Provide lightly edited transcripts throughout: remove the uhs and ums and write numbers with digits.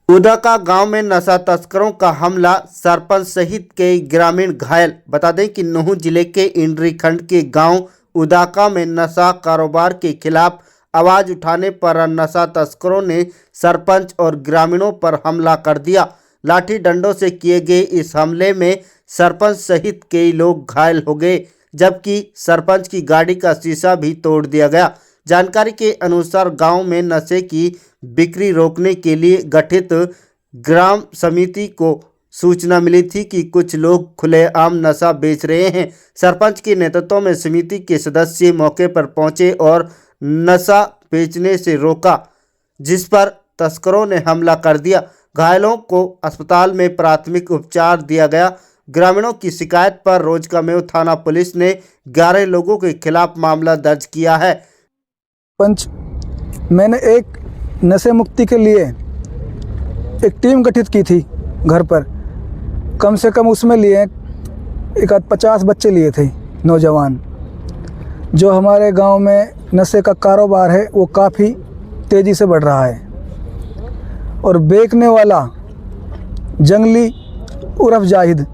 उदाका गांव में नशा तस्करों का हमला, सरपंच सहित कई ग्रामीण घायल। बता दें कि नूंह जिले के इंड्री खंड के गांव उदाका में नशा कारोबार के खिलाफ आवाज उठाने पर नशा तस्करों ने सरपंच और ग्रामीणों पर हमला कर दिया। लाठी डंडों से किए गए इस हमले में सरपंच सहित कई लोग घायल हो गए, जबकि सरपंच की गाड़ी का शीशा भी तोड़ दिया गया। जानकारी के अनुसार गांव में नशे की बिक्री रोकने के लिए गठित ग्राम समिति को सूचना मिली थी कि कुछ लोग खुलेआम नशा बेच रहे हैं। सरपंच के नेतृत्व में समिति के सदस्य मौके पर पहुंचे और नशा बेचने से रोका, जिस पर तस्करों ने हमला कर दिया। घायलों को अस्पताल में प्राथमिक उपचार दिया गया। ग्रामीणों की शिकायत पर रोजकामेव थाना पुलिस ने 11 लोगों के खिलाफ मामला दर्ज किया है। पंच, मैंने एक नशे मुक्ति के लिए एक टीम गठित की थी घर पर। कम से कम उसमें लिए एक 50 बच्चे लिए थे, नौजवान। जो हमारे गांव में नशे का कारोबार है वो काफ़ी तेज़ी से बढ़ रहा है और बेचने वाला जंगली उर्फ जाहिद,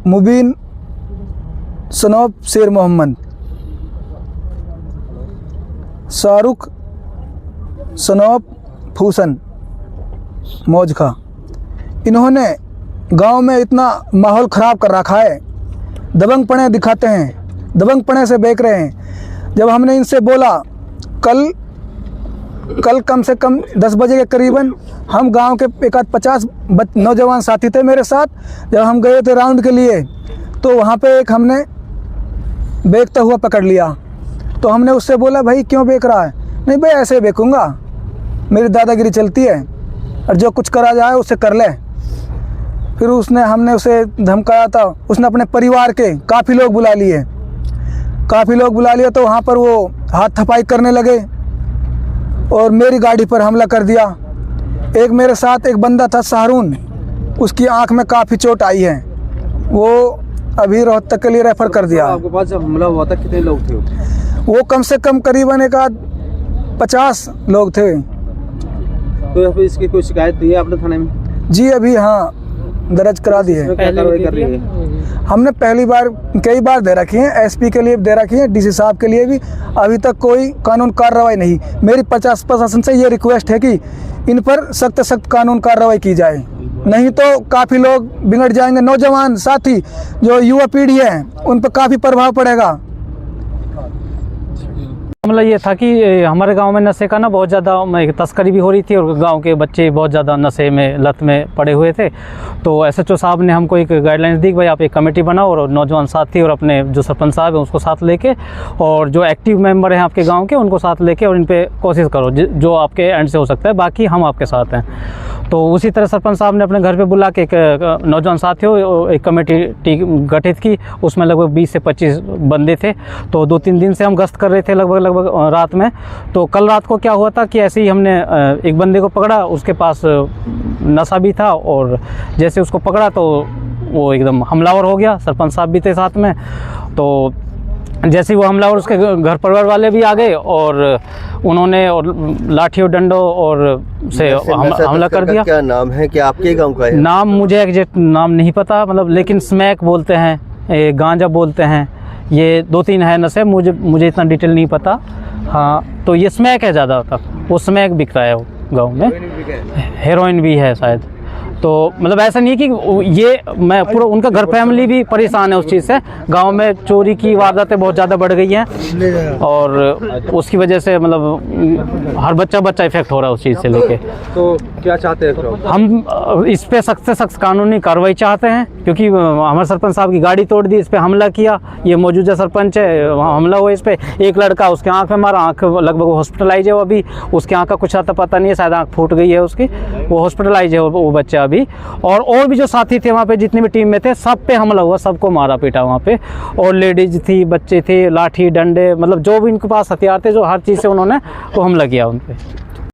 मुबीन सनौब शेर मोहम्मद, शाहरुख सनौब फूसन मौज खा, इन्होंने गांव में इतना माहौल ख़राब कर रखा है। दबंगपने दिखाते हैं, दबंगपने से बेच रहे हैं। जब हमने इनसे बोला, कल कम से कम 10 बजे के करीबन हम गांव के एक 50 नौजवान साथी थे मेरे साथ। जब हम गए थे राउंड के लिए तो वहाँ पे एक हमने बेचता हुआ पकड़ लिया। तो हमने उससे बोला, भाई क्यों बेच रहा है? नहीं भाई, ऐसे बेचूंगा, मेरी दादागिरी चलती है और जो कुछ करा जाए उससे कर ले। फिर हमने उसे धमकाया था। उसने अपने परिवार के काफ़ी लोग बुला लिए तो वहाँ पर वो हाथ थपाई करने लगे और मेरी गाड़ी पर हमला कर दिया। एक मेरे साथ एक बंदा था शाहरून, उसकी आंख में काफ़ी चोट आई है, वो अभी रोहतक के लिए रेफर कर दिया। आपके पास जब हमला हुआ था कितने लोग थे? वो कम से कम करीबन एक 50 लोग थे। तो फिर इसकी कोई शिकायत दी है आपने थाने में? जी अभी हाँ दर्ज करा दी है। हमने कई बार दे रखी है, एसपी के लिए दे रखी है, डीसी साहब के लिए भी। अभी तक कोई कानून कार्रवाई नहीं। मेरी प्रशासन से ये रिक्वेस्ट है कि इन पर सख्त कानून कार्रवाई की जाए, नहीं तो काफ़ी लोग बिगड़ जाएंगे। नौजवान साथी जो युवा पीढ़ी है उन पर काफ़ी प्रभाव पड़ेगा। मामला ये था कि हमारे गांव में नशे का बहुत ज़्यादा तस्करी भी हो रही थी और गांव के बच्चे बहुत ज़्यादा नशे में लत में पड़े हुए थे। तो एसएचओ साहब ने हमको एक गाइडलाइंस दी कि भाई आप एक कमेटी बनाओ और नौजवान साथी और अपने जो सरपंच साहब हैं उसको साथ लेके और जो एक्टिव मेंबर हैं आपके गाँव के उनको साथ लेके और इन पर कोशिश करो जो आपके एंड से हो सकता है, बाकी हम आपके साथ हैं। तो उसी तरह सरपंच साहब ने अपने घर पे बुला के एक नौजवान साथियों एक कमेटी गठित की। उसमें लगभग 20 से 25 बंदे थे। तो 2-3 दिन से हम गश्त कर रहे थे लगभग रात में। तो कल रात को क्या हुआ था कि ऐसे ही हमने एक बंदे को पकड़ा, उसके पास नशा भी था और जैसे उसको पकड़ा तो वो एकदम हमलावर हो गया। सरपंच साहब भी थे साथ में। तो जैसे ही वो हमलावर, उसके घर परिवार वाले भी आ गए और उन्होंने और लाठी और डंडों और से हमला कर दिया। क्या नाम है? क्या आपके गांव का है? नाम मुझे एग्जैक्ट नाम नहीं पता, मतलब लेकिन स्मैक बोलते हैं, गांजा बोलते हैं, ये 2-3 है नशे, मुझे इतना डिटेल नहीं पता। हाँ, तो ये स्मैक है ज़्यादातर, वो स्मैक बिक रहा है वो गाँव में। हेरोइन भी है शायद। तो मतलब ऐसा नहीं कि ये मैं पूरा, उनका घर फैमिली भी परेशान है उस चीज़ से। गांव में चोरी की वारदातें बहुत ज़्यादा बढ़ गई हैं और उसकी वजह से मतलब हर बच्चा इफेक्ट हो रहा है उस चीज़ से लेके। तो क्या चाहते हैं हम इस पे सख्त से सख्त कानूनी कार्रवाई चाहते हैं, क्योंकि हमारे सरपंच साहब की गाड़ी तोड़ दी, इस पर हमला किया। ये मौजूदा सरपंच है, वहाँ हमला हुआ इस पर। एक लड़का उसके आँख में मारा, आँख लगभग हॉस्पिटलाइज है वो अभी। उसकी आँख का कुछ आता पता नहीं है, शायद आँख फूट गई है उसकी, वो हॉस्पिटलाइज है वो बच्चा अभी। और भी जो साथी थे वहाँ पे, जितने भी टीम में थे, सब पे हमला हुआ, सबको मारा पीटा वहाँ पे। और लेडीज थी, बच्चे थे, लाठी डंडे, मतलब जो भी इनके पास हथियार थे, जो हर चीज़ से उन्होंने वो हमला किया उन पे।